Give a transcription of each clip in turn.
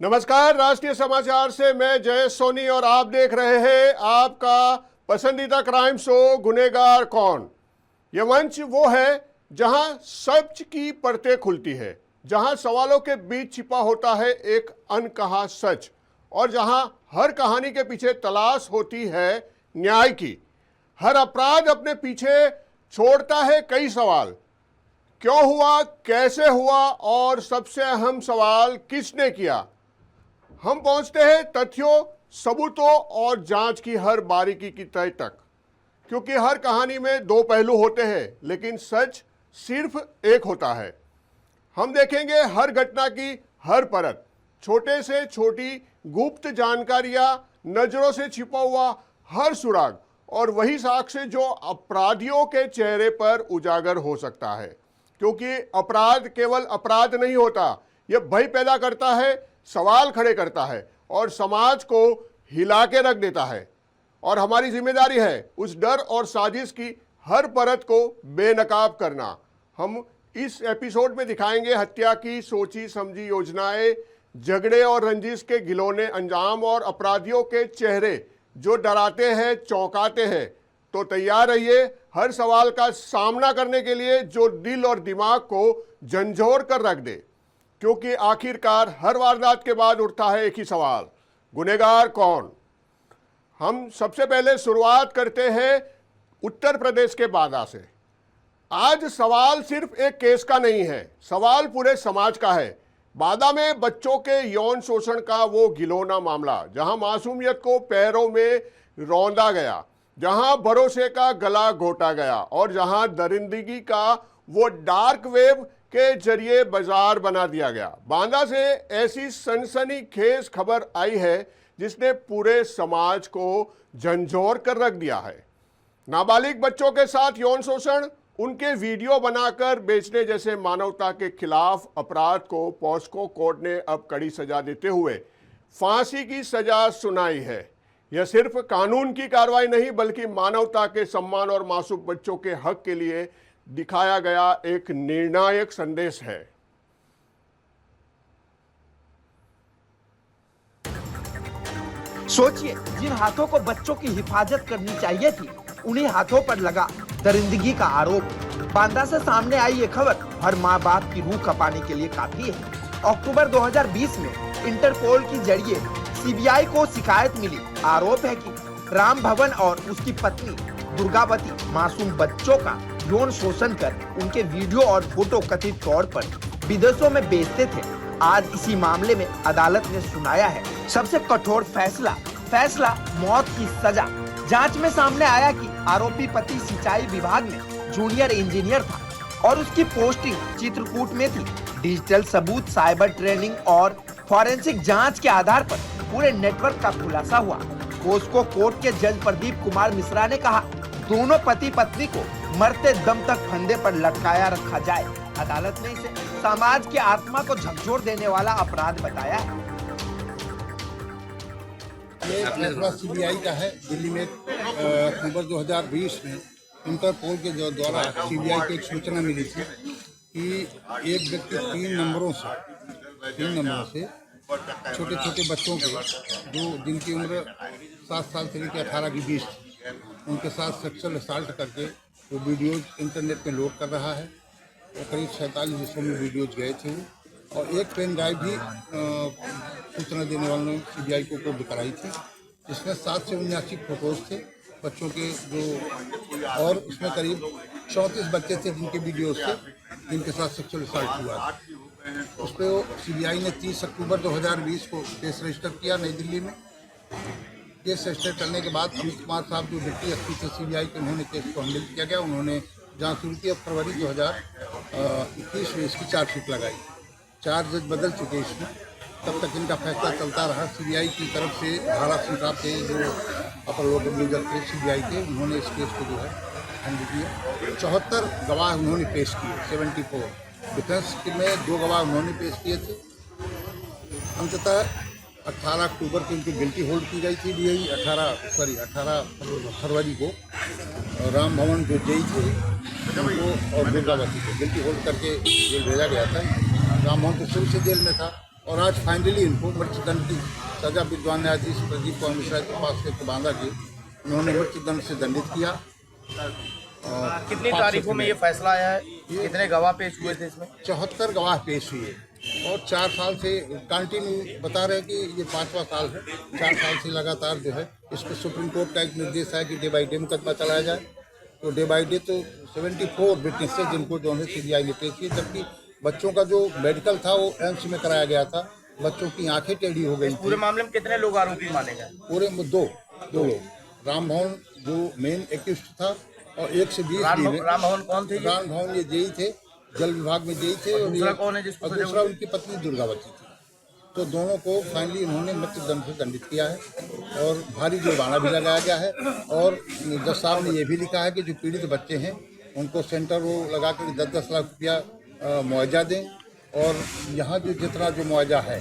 नमस्कार, राष्ट्रीय समाचार से मैं जय सोनी और आप देख रहे हैं आपका पसंदीदा क्राइम शो गुनहगार कौन। यह मंच वो है जहां सच की परतें खुलती है, जहां सवालों के बीच छिपा होता है एक अनकहा सच और जहां हर कहानी के पीछे तलाश होती है न्याय की। हर अपराध अपने पीछे छोड़ता है कई सवाल, क्यों हुआ, कैसे हुआ और सबसे अहम सवाल किसने किया। हम पहुंचते हैं तथ्यों, सबूतों और जांच की हर बारीकी की तह तक, क्योंकि हर कहानी में दो पहलू होते हैं लेकिन सच सिर्फ एक होता है। हम देखेंगे हर घटना की हर परत, छोटे से छोटी गुप्त जानकारियां, नजरों से छिपा हुआ हर सुराग और वही साक्ष्य जो अपराधियों के चेहरे पर उजागर हो सकता है। क्योंकि अपराध केवल अपराध नहीं होता, यह भय पैदा करता है, सवाल खड़े करता है और समाज को हिला के रख देता है। और हमारी जिम्मेदारी है उस डर और साजिश की हर परत को बेनकाब करना। हम इस एपिसोड में दिखाएंगे हत्या की सोची समझी योजनाएं, झगड़े और रंजिश के घिनौने अंजाम और अपराधियों के चेहरे जो डराते हैं, चौंकाते हैं। तो तैयार रहिए हर सवाल का सामना करने के लिए जो दिल और दिमाग को झंझोर कर रख दे, क्योंकि आखिरकार हर वारदात के बाद उठता है एक ही सवाल, गुनहगार कौन। हम सबसे पहले शुरुआत करते हैं उत्तर प्रदेश के बादा से। आज सवाल सिर्फ एक केस का नहीं है, सवाल पूरे समाज का है। बादा में बच्चों के यौन शोषण का वो घिनौना मामला, जहां मासूमियत को पैरों में रौंदा गया, जहां भरोसे का गला घोटा गया और जहां दरिंदगी का वो डार्क वेब के जरिए बाजार बना दिया गया। बांदा से ऐसी सनसनीखेज खबर आई है जिसने पूरे समाज को झंझोर कर रख दिया है। नाबालिग बच्चों के साथ यौन शोषण, उनके वीडियो बनाकर बेचने जैसे मानवता के खिलाफ अपराध को पॉस्को कोर्ट ने अब कड़ी सजा देते हुए फांसी की सजा सुनाई है। यह सिर्फ कानून की कार्रवाई नहीं बल्कि मानवता के सम्मान और मासूम बच्चों के हक के लिए दिखाया गया एक निर्णायक संदेश है। सोचिए, जिन हाथों को बच्चों की हिफाजत करनी चाहिए थी, उन्हीं हाथों पर लगा दरिंदगी का आरोप। बांदा से सामने आई ये खबर हर माँ बाप की रूह खपाने के लिए काफी है। अक्टूबर 2020 में इंटरपोल के जरिए सीबीआई को शिकायत मिली। आरोप है कि राम भवन और उसकी पत्नी दुर्गावती मासूम बच्चों का यौन शोषण कर उनके वीडियो और फोटो कथित तौर पर विदेशों में बेचते थे। आज इसी मामले में अदालत ने सुनाया है सबसे कठोर फैसला मौत की सजा। जांच में सामने आया कि आरोपी पति सिंचाई विभाग में जूनियर इंजीनियर था और उसकी पोस्टिंग चित्रकूट में थी। डिजिटल सबूत, साइबर ट्रेनिंग और फॉरेंसिक जांच के आधार पर पूरे नेटवर्क का खुलासा हुआ। पॉस्को कोर्ट के जज प्रदीप कुमार मिश्रा ने कहा, दोनों पति पत्नी को मरते दम तक फंदे पर लटकाया रखा जाए। अदालत ने इसे समाज की आत्मा को झकझोर देने वाला अपराध बताया है। ये फैसला सीबीआई का है। दिल्ली में अक्टूबर 2020 में इंटरपोल के द्वारा सीबीआई को एक सूचना मिली थी कि एक व्यक्ति तीन नंबरों से छोटे छोटे बच्चों के जो जिनकी उम्र 7 साल से लेकर 18 के बीच थी, उनके साथ सेक्सुअल असॉल्ट करके वो वीडियोज इंटरनेट पे लोड कर रहा है। और करीब 47 हिस्सों में वीडियोज गए थे और एक पेन ड्राइव भी सूचना देने वालों ने सीबीआई को दिखाई थी, जिसमें 7 से 79 फोटोज थे बच्चों के जो, और उसमें करीब 34 बच्चे थे जिनके वीडियोज थे जिनके साथ सेक्सुअल असॉल्ट हुआ। उस पर सीबीआई ने 30 अक्टूबर 2020 को केस रजिस्टर किया नई दिल्ली में। केस रजिस्टर करने के बाद अमित कुमार साहब जो डिप्टी एसपी थे सीबीआई के, उन्होंने केस को हैंडल किया गया। उन्होंने जांच शुरू की। अब फरवरी 2021 में इसकी चार्जशीट लगाई। चार्ज बदल चुके इसमें, तब तक इनका फैसला चलता रहा। सीबीआई की तरफ से धारा सिंह थे जो अपर लोकल लीडर थे सीबीआई के, उन्होंने इस केस को जो है हैंडल किया। 74 गवाह उन्होंने पेश किए, 74। डिफेंस में 2 गवाह उन्होंने पेश किए थे। अंततः 18 अक्टूबर को उनकी गिल्टी होल्ड की गई थी। 18 फरवरी को राम भवन जो जेई थे उनको और दुर्गावती को गिल्टी होल्ड करके जेल भेजा गया था। राम भवन तो शुरू से जेल में था, और आज फाइनली इनको मृत्युदंड की सजा विद्वान न्यायाधीश प्रदीप कुमार मिश्रा के पास से बांधा के उन्होंने मृत्युदंड से दंडित किया। कितनी तारीखों में ये फैसला आया है? कितने गवाह पेश हुए थे इसमें? 74 गवाह पेश हुए और 4 साल से कंटिन्यू बता रहे कि ये 5वां साल है। 4 साल से लगातार जो है इस पर सुप्रीम कोर्ट का एक निर्देश है कि डे बाई डे मुकदमा चलाया जाए। तो डे बाई डे तो 74 विटनेसेस जिनको जो है CBI ने पेश किए, जबकि बच्चों का जो मेडिकल था वो एम्स में कराया गया था। बच्चों की आंखें टेढ़ी हो गई। पूरे मामले में कितने लोग आरोपी माने गए? पूरे में दो लोग, राम भवन जो मेन एक्यूज्ड था और 1 से 20 राम भवन कौन थे? राम भवन ये जेई थे, जल विभाग में जेई थे। और दूसरा कौन है जिसको और दूसरा उनकी पत्नी दुर्गावती थी। तो दोनों को फाइनली उन्होंने मृत्युदंड से दंडित किया है और भारी जुर्माना भी लगाया गया है। और जज साहब ने यह भी लिखा है कि जो पीड़ित बच्चे हैं उनको सेंटर वो लगा कर 10-10 लाख रुपया मुआवजा दें और यहाँ जो जितना जो मुआवजा है।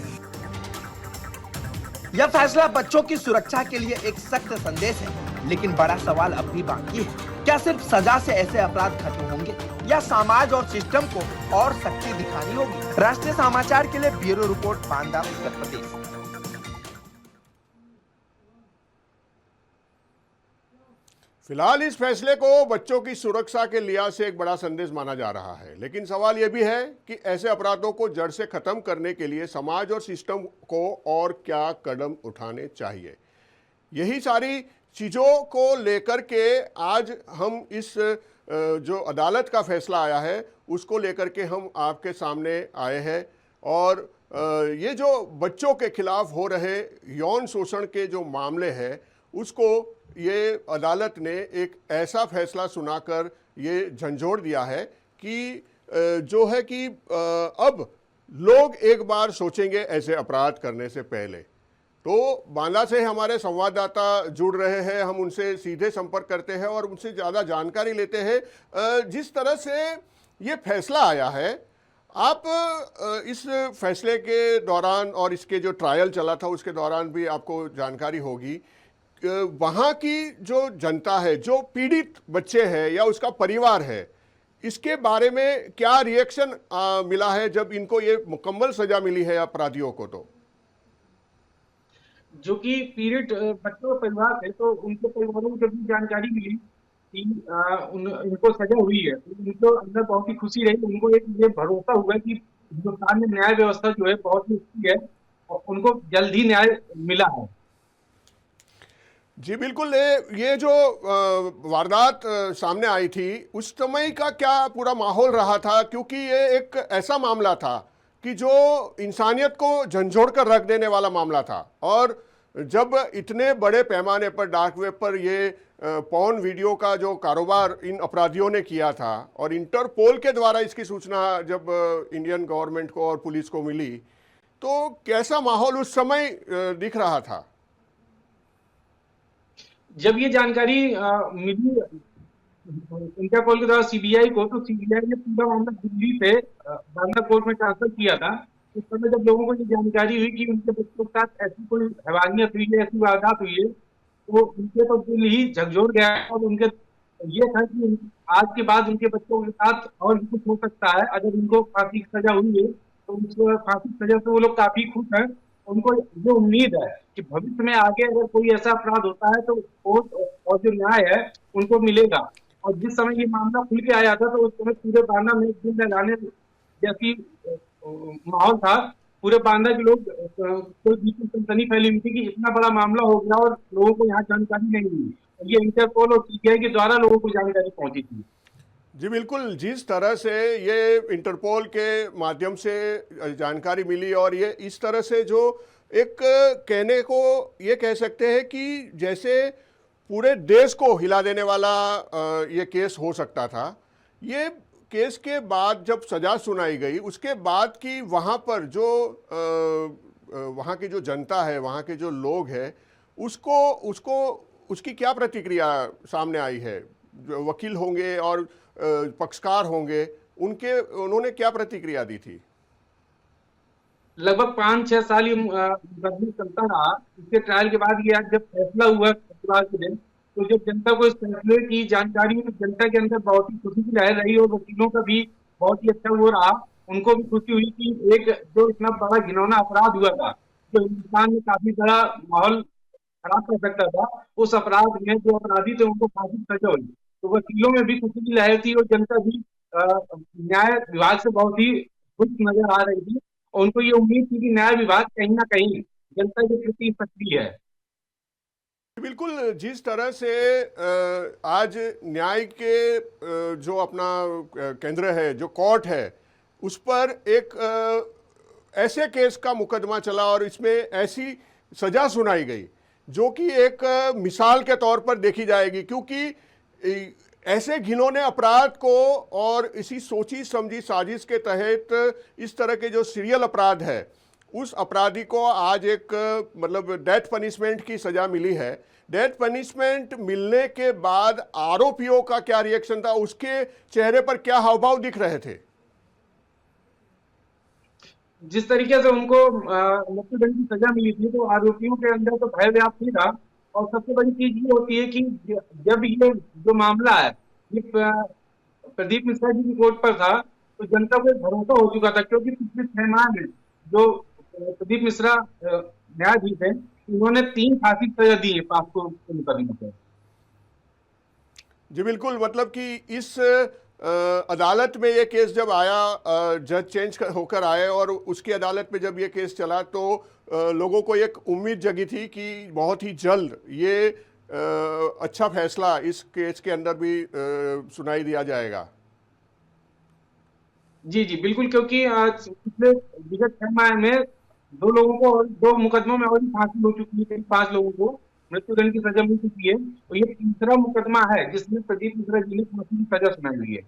यह फैसला बच्चों की सुरक्षा के लिए एक सख्त संदेश है, लेकिन बड़ा सवाल अब भी बाकी है। क्या सिर्फ सजा से ऐसे अपराध खत्म होंगे या समाज और सिस्टम को और सख्ती दिखानी होगी? राष्ट्रीय समाचार के लिए ब्यूरो रिपोर्ट, बांदा, उत्तर प्रदेश। फिलहाल इस फैसले को बच्चों की सुरक्षा के लिहाज से एक बड़ा संदेश माना जा रहा है, लेकिन सवाल यह भी है कि ऐसे अपराधों को जड़ से खत्म करने के लिए समाज और सिस्टम को और क्या कदम उठाने चाहिए। यही सारी चीज़ों को लेकर के आज हम इस जो अदालत का फैसला आया है उसको लेकर के हम आपके सामने आए हैं। और ये जो बच्चों के खिलाफ हो रहे यौन शोषण के जो मामले हैं उसको ये अदालत ने एक ऐसा फैसला सुनाकर ये झंझोड़ दिया है कि जो है कि अब लोग एक बार सोचेंगे ऐसे अपराध करने से पहले। तो बांदा से हमारे संवाददाता जुड़ रहे हैं, हम उनसे सीधे संपर्क करते हैं और उनसे ज़्यादा जानकारी लेते हैं। जिस तरह से ये फैसला आया है, आप इस फैसले के दौरान और इसके जो ट्रायल चला था उसके दौरान भी आपको जानकारी होगी, वहाँ की जो जनता है, जो पीड़ित बच्चे हैं या उसका परिवार है, इसके बारे में क्या रिएक्शन मिला है जब इनको ये मुकम्मल सजा मिली है अपराधियों को? तो जो कि पीड़ित बच्चों परिवार थे, तो उनके परिवारों को जब भी जानकारी मिली कि इनको सजा हुई है तो उनको अंदर बहुत ही खुशी रही। उनको एक ये भरोसा हुआ कि हिंदुस्तान में न्याय व्यवस्था जो है बहुत ही अच्छी है और उनको जल्द ही न्याय मिला है। जी बिल्कुल। ये जो वारदात सामने आई थी उस समय का क्या पूरा माहौल रहा था? क्योंकि ये एक ऐसा मामला था कि जो इंसानियत को झंझोड़ कर रख देने वाला मामला था। और जब इतने बड़े पैमाने पर डार्क वेब पर ये पॉर्न वीडियो का जो कारोबार इन अपराधियों ने किया था और इंटरपोल के द्वारा इसकी सूचना जब इंडियन गवर्नमेंट को और पुलिस को मिली, तो कैसा माहौल उस समय दिख रहा था? जब ये जानकारी मिली इंटरपोल के द्वारा सीबीआई को, तो सीबीआई ने पूरा मामला दिल्ली से बांदा कोर्ट में ट्रांसफर किया था। उस समय जब लोगों को ये जानकारी हुई कि उनके बच्चों के साथ ऐसी कोई हैवानियत हुई है, ऐसी वारदात हुई है, तो उनके तो दिल ही झकझोर गया। और उनके ये था कि आज के बाद उनके बच्चों के साथ और भी कुछ हो सकता है। अगर उनको फांसी की सजा हुई है तो उस फांसी की सजा से वो लोग काफी खुश हैं। उनको ये उम्मीद है कि भविष्य में आगे अगर कोई ऐसा अपराध होता है तो कोर्ट और जो न्याय है उनको मिलेगा। और जिस समय ये मामला खुल के आया था तो उस समय पूरे बांदा में दिल दहलाने जैसी माहौल था। पूरे बांदा के लोग कोई बिल्कुल सनसनी फैली हुई थी कि इतना बड़ा मामला हो गया और लोगों को यहाँ जानकारी नहीं मिली। ये इंटरपोल और सीबीआई के द्वारा लोगों को जानकारी पहुंची थी। जी बिल्कुल। जिस तरह से ये इंटरपोल के माध्यम से जानकारी मिली और ये इस तरह से जो एक कहने को ये कह सकते हैं कि जैसे पूरे देश को हिला देने वाला ये केस हो सकता था। ये केस के बाद जब सजा सुनाई गई उसके बाद की वहाँ पर जो वहाँ की जो जनता है, वहाँ के जो लोग हैं, उसकी क्या प्रतिक्रिया सामने आई है? जो वकील होंगे और पक्षकार होंगे, उन्होंने क्या प्रतिक्रिया दी थी? लगभग 5-6 साल ये मुकदमा चलता रहा। इसके ट्रायल के बाद ये आज जब फैसला हुआ शुक्रवार के दिन, तो जब जनता को इस फैसले की जानकारी हुई तो जनता के अंदर बहुत ही खुशी की लहर रही और वकीलों का भी बहुत ही अच्छा वो रहा। उनको भी खुशी हुई कि एक जो इतना बड़ा घिनौना अपराध हुआ था, जो हिंदुस्तान में काफी बड़ा माहौल खराब कर सकता था, उस अपराध में जो अपराधी थे उनको फांसी की सजा हुई। तो वकीलों में भी खुशी की लहर थी और जनता भी न्याय विभाग से बहुत ही खुश नजर आ रही थी और उनको ये उम्मीद थी कि न्याय विभाग कहीं ना कहीं जनता के प्रति सक्रिय है। बिल्कुल, जिस तरह से आज न्याय के जो अपना केंद्र है, जो कोर्ट है, उस पर एक ऐसे केस का मुकदमा चला और इसमें ऐसी सजा सुनाई गई जो कि एक मिसाल के तौर पर देखी जाएगी, क्योंकि ऐसे घिनौने अपराध को और इसी सोची समझी साजिश के तहत इस तरह के जो सीरियल अपराध है, उस अपराधी को आज एक मतलब डेथ पनिशमेंट की सजा मिली है। डेथ पनिशमेंट मिलने के बाद आरोपियों का क्या रिएक्शन था, उसके चेहरे पर क्या हावभाव दिख रहे थे? जिस तरीके से उनको मृत्युदंड की सजा मिली थी तो आरोपियों के अंदर तो भय व्याप्त ही था। और सबसे बड़ी चीज ये होती है कि जब ये जो मामला है ये प्रदीप मिश्रा जी की कोर्ट पर था तो जनता को एक भरोसा हो चुका था, क्योंकि पिछले 6 माह में जो प्रदीप मिश्रा न्यायाधीश है उन्होंने 3 फांसी की सजा दी है पास्को के मुकदमे पर। जी बिल्कुल, मतलब कि इस अदालत में ये केस जब आया, जज चेंज होकर आए और उसकी अदालत में जब ये केस चला तो लोगों को एक उम्मीद जगी थी कि बहुत ही जल्द ये अच्छा फैसला इस केस के अंदर भी सुनाई दिया जाएगा। जी जी बिल्कुल, क्योंकि पिछले विगत 6 माह में 2 लोगों को 2 मुकदमों में और भी फांसी हो चुकी है, 5 लोगों को मृत्युदंड की सजा मिल चुकी है और ये तीसरा मुकदमा है जिसमें प्रदीप मिश्रा जी ने फांसी की सजा सुनाई हुई है।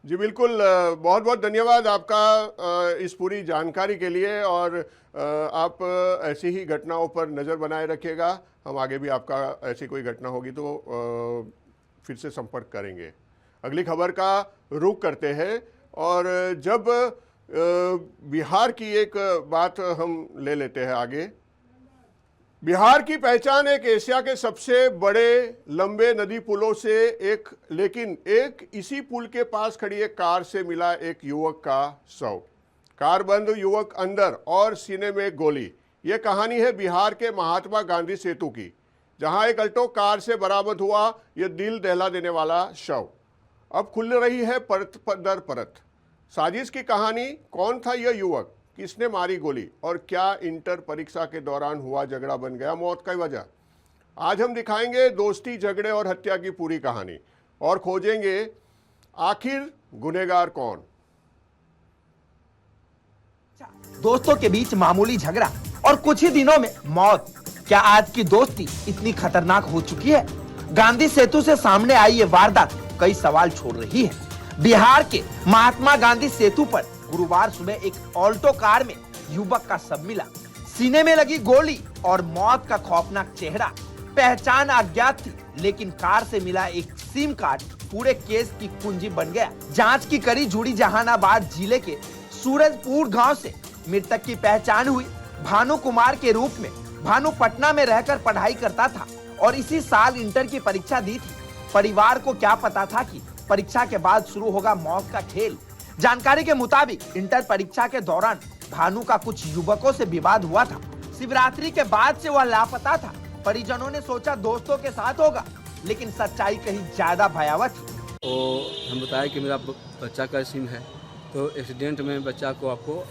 जी बिल्कुल, बहुत बहुत धन्यवाद आपका इस पूरी जानकारी के लिए और आप ऐसी ही घटनाओं पर नज़र बनाए रखिएगा। हम आगे भी आपका ऐसी कोई घटना होगी तो फिर से संपर्क करेंगे। अगली खबर का रुख करते हैं और जब बिहार की एक बात हम ले लेते हैं आगे। बिहार की पहचान एक एशिया के सबसे बड़े लंबे नदी पुलों से लेकिन एक इसी पुल के पास खड़ी एक कार से मिला एक युवक का शव। कार बंद, युवक अंदर और सीने में गोली। ये कहानी है बिहार के महात्मा गांधी सेतु की, जहां एक अल्टो कार से बरामद हुआ यह दिल दहला देने वाला शव। अब खुल रही है परत दर परत। साजिश की कहानी, कौन था यह युवक, किसने मारी गोली और क्या इंटर परीक्षा के दौरान हुआ झगड़ा बन गया मौत का वजह। आज हम दिखाएंगे दोस्ती, झगड़े और हत्या की पूरी कहानी और खोजेंगे आखिर गुनहगार कौन। दोस्तों के बीच मामूली झगड़ा और कुछ ही दिनों में मौत। क्या आज की दोस्ती इतनी खतरनाक हो चुकी है? गांधी सेतु से सामने आई ये वारदात कई सवाल छोड़ रही है। बिहार के महात्मा गांधी सेतु पर गुरुवार सुबह एक ऑल्टो कार में युवक का शव मिला। सीने में लगी गोली और मौत का खौफनाक चेहरा। पहचान अज्ञात थी, लेकिन कार से मिला एक सिम कार्ड पूरे केस की कुंजी बन गया। जांच की कड़ी जुड़ी जहानाबाद जिले के सूरजपुर गांव से मृतक की पहचान हुई। भानु कुमार के रूप में भानु पटना में रहकर पढ़ाई करता था और इसी साल इंटर की परीक्षा दी थी। परिवार को क्या पता था कि परीक्षा के बाद शुरू होगा मौत का खेल। जानकारी के मुताबिक इंटर परीक्षा के दौरान भानु का कुछ युवकों से विवाद हुआ था। शिवरात्रि के बाद से वह लापता था। परिजनों ने सोचा दोस्तों के साथ होगा, लेकिन सच्चाई कहीं ज्यादा भयावह थी। तो हम बताया कि मेरा बच्चा का सिम है, तो एक्सीडेंट में बच्चा को आपको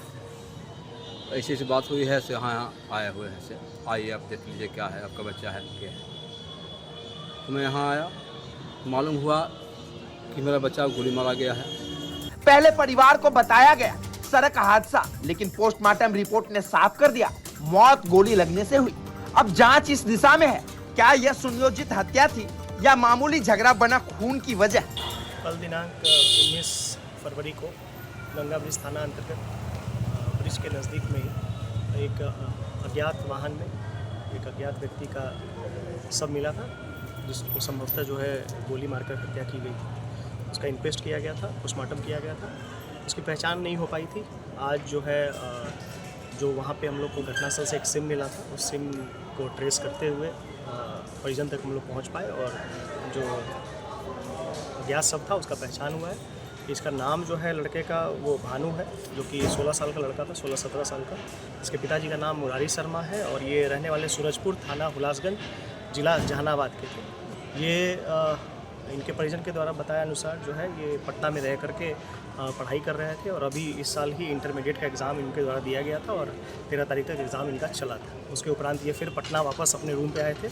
ऐसी ऐसी बात हुई है से हाँ आए हुए हैं से आइए आप देख लीजिए क्या है, आपका बच्चा है क्या है। तो मैं यहाँ आया, मालूम हुआ कि मेरा बच्चा गोली मारा गया है। पहले परिवार को बताया गया सड़क हादसा, लेकिन पोस्टमार्टम रिपोर्ट ने साफ कर दिया मौत गोली लगने से हुई। अब जांच इस दिशा में है, क्या यह सुनियोजित हत्या थी या मामूली झगड़ा बना खून की वजह। कल दिनांक 19 फरवरी को गंगा ब्रिज थाना अंतर्गत ब्रिज के नज़दीक में ही एक अज्ञात वाहन में एक अज्ञात व्यक्ति का शव मिला था, जिसको संभवतः जो है गोली मारकर हत्या की गई थी। उसका इन्क्वेस्ट किया गया था, पोस्टमार्टम किया गया था। उसकी पहचान नहीं हो पाई थी। आज जो है जो वहाँ पे हम लोग को घटनास्थल से एक सिम मिला था, उस सिम को ट्रेस करते हुए परिजन तक हम लोग पहुँच पाए और जो अज्ञात शव था उसका पहचान हुआ है। इसका नाम जो है लड़के का वो भानु है, जो कि 16 साल का लड़का था, 16-17 साल का। इसके पिताजी का नाम मुरारी शर्मा है और ये रहने वाले सूरजपुर थाना हुलासगंज जिला जहानाबाद के थे। ये इनके परिजन के द्वारा बताया अनुसार जो है ये पटना में रह करके पढ़ाई कर रहे थे और अभी इस साल ही इंटरमीडिएट का एग्ज़ाम इनके द्वारा दिया गया था और 13 तारीख तक एग्ज़ाम इनका चला था। उसके उपरांत ये फिर पटना वापस अपने रूम पे आए थे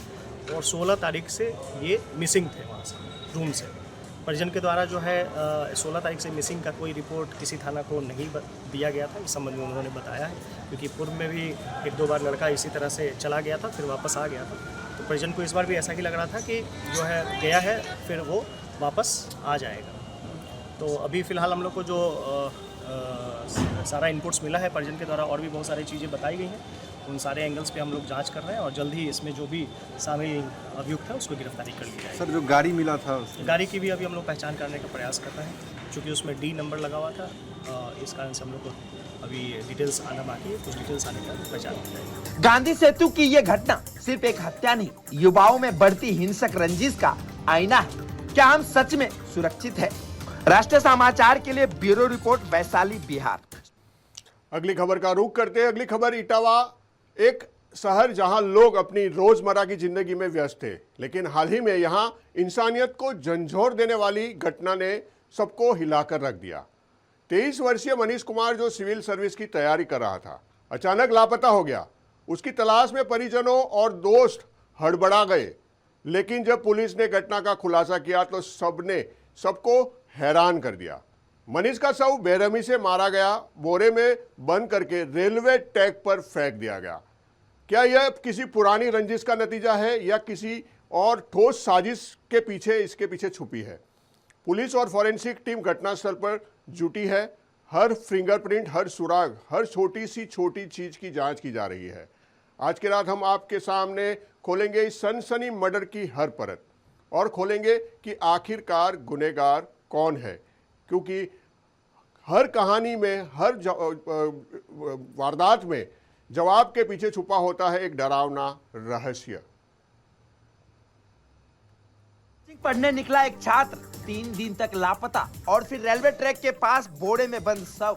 और 16 तारीख से ये मिसिंग थे वहाँ से रूम से। परिजन के द्वारा जो है 16 तारीख से मिसिंग का कोई रिपोर्ट किसी थाना को नहीं दिया गया था, इस संबंध में उन्होंने बताया है, क्योंकि पूर्व में भी 1-2 बार लड़का इसी तरह से चला गया था फिर वापस आ गया था। तो परिजन को इस बार भी ऐसा ही लग रहा था कि जो है गया है फिर वो वापस आ जाएगा। तो अभी फ़िलहाल हम लोग को जो सारा इनपुट्स मिला है परिजन के द्वारा, और भी बहुत सारी चीज़ें बताई गई हैं, उन सारे एंगल्स पे हम लोग जांच कर रहे हैं और जल्द ही इसमें जो भी शामिल अभियुक्त है उसको गिरफ्तारी कर ली जाएगी। सर, जो गाड़ी मिला था गाड़ी की भी अभी हम लोग पहचान करने का प्रयास कर रहे हैं, क्योंकि उसमें D नंबर लगा हुआ था, इस कारण से हम लोग को अभी डिटेल्स आना बाकी है, कुछ डिटेल्स आने का पहचान की जाएगी। गांधी सेतु की ये घटना सिर्फ एक हत्या नहीं, युवाओं में बढ़ती हिंसक रंजिश का आईना है। क्या हम सच में सुरक्षित है? राष्ट्रीय समाचार के लिए ब्यूरो रिपोर्ट, वैशाली, बिहार। अगली खबर का रुख करते हैं। अगली खबर इटावा, एक शहर जहां लोग अपनी रोजमर्रा की जिंदगी में व्यस्त थे, लेकिन हाल ही में यहां इंसानियत को झंझोर देने वाली घटना ने सबको हिलाकर रख दिया। 23 वर्षीय मनीष कुमार, जो सिविल सर्विस की तैयारी कर रहा था, अचानक लापता हो गया। उसकी तलाश में परिजनों और दोस्त हड़बड़ा गए, लेकिन जब पुलिस ने घटना का खुलासा किया तो सबने सबको हैरान कर दिया। मनीष का शव बेरहमी से मारा गया, बोरे में बंद करके रेलवे ट्रैक पर फेंक दिया गया। क्या यह किसी पुरानी रंजिश का नतीजा है या किसी और ठोस साजिश के पीछे इसके पीछे छुपी है? पुलिस और फॉरेंसिक टीम घटनास्थल पर जुटी है। हर फिंगरप्रिंट, हर सुराग, हर छोटी सी छोटी चीज की जांच की जा रही है। आज की रात हम आपके सामने खोलेंगे इस सनसनी मर्डर की हर परत और खोलेंगे कि आखिरकार गुनहगार कौन है, क्योंकि हर कहानी में, हर वारदात में जवाब के पीछे छुपा होता है एक डरावना रहस्य। पढ़ने निकला एक छात्र 3 दिन तक लापता और फिर रेलवे ट्रैक के पास बोरे में बंद शव।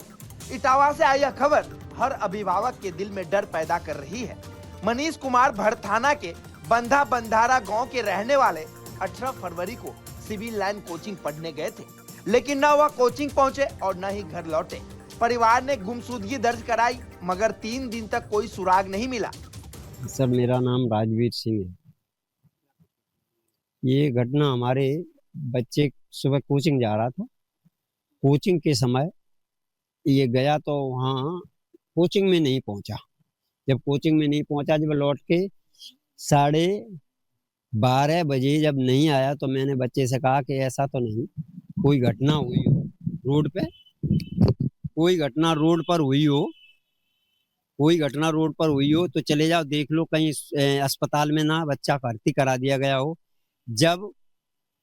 इटावा से आई यह खबर हर अभिभावक के दिल में डर पैदा कर रही है। मनीष कुमार भर थाना के बंधा बंधारा गांव के रहने वाले 18 फरवरी को सिविल लाइन कोचिंग पढ़ने गए थे, लेकिन न वह कोचिंग पहुंचे और न ही घर लौटे। परिवार ने गुमशुदगी दर्ज कराई, मगर 3 दिन तक कोई सुराग नहीं मिला। सर, मेरा नाम राजवीर सिंह है। ये घटना, हमारे बच्चे सुबह कोचिंग जा रहा था। कोचिंग के समय ये गया तो वहाँ कोचिंग में नहीं पहुंचा। जब कोचिंग में नहीं पहुंचा, जब लौट के 12:30 बजे जब नहीं आया, तो मैंने बच्चे से कहा कि ऐसा तो नहीं कोई घटना हुई हो रोड पे, कोई घटना रोड पर हुई हो, कोई घटना रोड पर हुई हो तो चले जाओ देख लो, कहीं अस्पताल में ना बच्चा भर्ती करा दिया गया हो। जब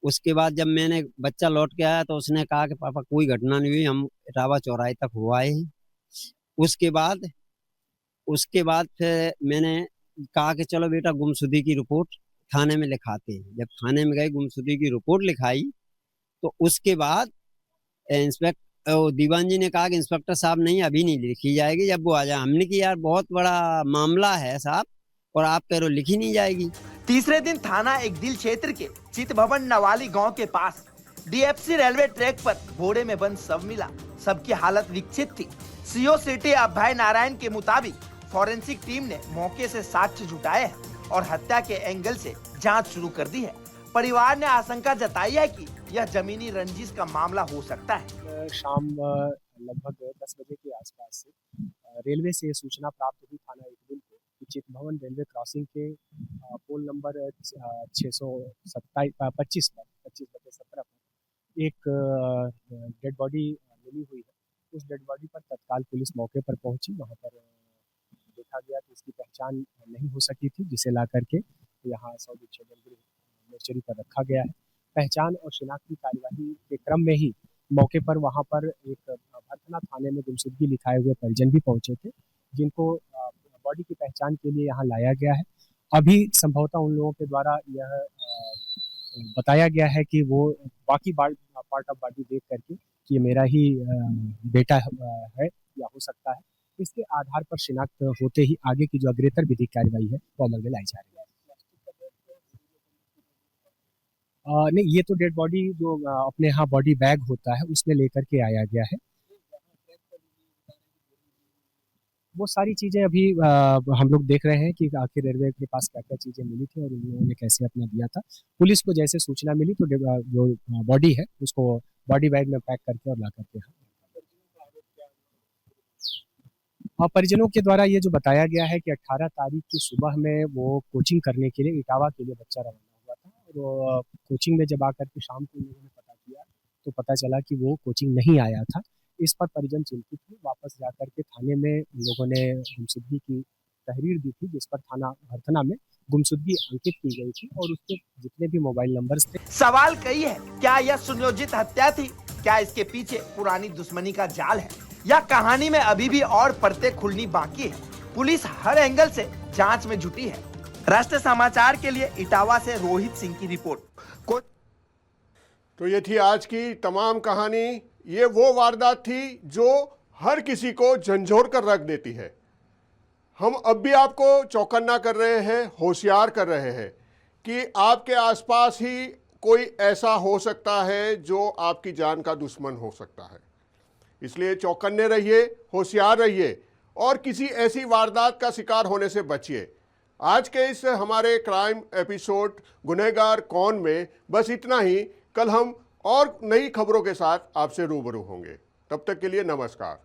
उसके बाद जब मैंने बच्चा लौट के आया तो उसने कहा कि पापा कोई घटना नहीं हुई, हम इटावा चौराहे तक हुआ है। उसके बाद फिर मैंने कहा कि चलो बेटा गुमशुदगी की रिपोर्ट थाने में लिखाते हैं। जब थाने में गए, गुमशुदगी की रिपोर्ट लिखाई, तो उसके बाद दीवान जी ने कहा कि इंस्पेक्टर साहब नहीं, अभी नहीं लिखी जाएगी, जब वो आ जाए। हमने कि यार बहुत बड़ा मामला है साहब, और आप कह रहे हो लिखी नहीं जाएगी। तीसरे दिन थाना एक दिल क्षेत्र के चित भवन नवाली गांव के पास DFC रेलवे ट्रैक पर बोरे में बंद शव मिला। सबकी हालत विकसित थी। CO सिटी अभय नारायण के मुताबिक फॉरेंसिक टीम ने मौके से साक्ष्य जुटाए हैं और हत्या के एंगल से जांच शुरू कर दी है। परिवार ने आशंका जताई है कि यह जमीनी रंजिश का मामला हो सकता है। शाम लगभग 10 बजे के आसपास से रेलवे से सूचना प्राप्त हुई थाना एक दिन को कि चित भवन रेलवे क्रॉसिंग के पोल नंबर 625 पर 25/17 पर एक डेड बॉडी मिली हुई है। उस डेड बॉडी पर तत्काल पुलिस मौके पर पहुंची। वहां पर देखा गया तो इसकी पहचान नहीं हो सकी थी, जिसे ला करके यहाँ सऊदी मोर्चरी पर रखा गया है। पहचान और शिनाख्ती कार्यवाही के क्रम में ही मौके पर वहां पर एक भरथना थाने में गुमशुदगी लिखाए हुए परिजन भी पहुंचे थे, जिनको बॉडी की पहचान के लिए यहाँ लाया गया है। अभी संभवतः उन लोगों के द्वारा यह बताया गया है कि वो बाकी पार्ट ऑफ बॉडी देख करके कि ये मेरा ही बेटा है या हो सकता है, इसके आधार पर शिनाख्त होते ही आगे की जो अग्रेतर विधिक कार्रवाई है वो अमल में लाई जा रही है। नहीं, ये तो डेड बॉडी जो अपने यहाँ बॉडी बैग होता है उसमें लेकर के आया गया है। वो सारी चीज़ें अभी हम लोग देख रहे हैं कि आखिर रेलवे के पास क्या-क्या चीज़ें मिली थी और उन्होंने कैसे अपना दिया था। पुलिस को जैसे सूचना मिली तो जो बॉडी है उसको बॉडी बैग में पैक करके और ला करके परिजनों के द्वारा ये जो बताया गया है कि 18 तारीख की सुबह में वो कोचिंग करने के लिए इटावा के लिए बच्चा रवाना हुआ था और कोचिंग में जब आकर के शाम को लोगों ने पता किया तो पता चला कि वो कोचिंग नहीं आया था। इस पर परिजन चिंतित थे। वापस जाकर के थाने में लोगों ने गुमशुदगी की तहरीर दी थी, जिस पर थाना भरथना में गुमशुदगी अंकित की गई थी और उसके जितने भी मोबाइल नंबर्स थे। सवाल कई है, क्या यह सुनियोजित हत्या थी? क्या इसके पीछे पुरानी दुश्मनी का जाल है या कहानी में अभी भी और परतें खुलनी बाकी है? पुलिस हर एंगल से जांच में जुटी है। राष्ट्र समाचार के लिए इटावा से रोहित सिंह की रिपोर्ट। तो ये थी आज की तमाम कहानी। ये वो वारदात थी जो हर किसी को झंझोर कर रख देती है। हम अब भी आपको चौकन्ना कर रहे हैं, होशियार कर रहे हैं कि आपके आसपास ही कोई ऐसा हो सकता है जो आपकी जान का दुश्मन हो सकता है। इसलिए चौकन्ने रहिए, होशियार रहिए और किसी ऐसी वारदात का शिकार होने से बचिए। आज के इस हमारे क्राइम एपिसोड गुनहगार कौन में बस इतना ही। कल हम और नई खबरों के साथ आपसे रूबरू होंगे। तब तक के लिए नमस्कार।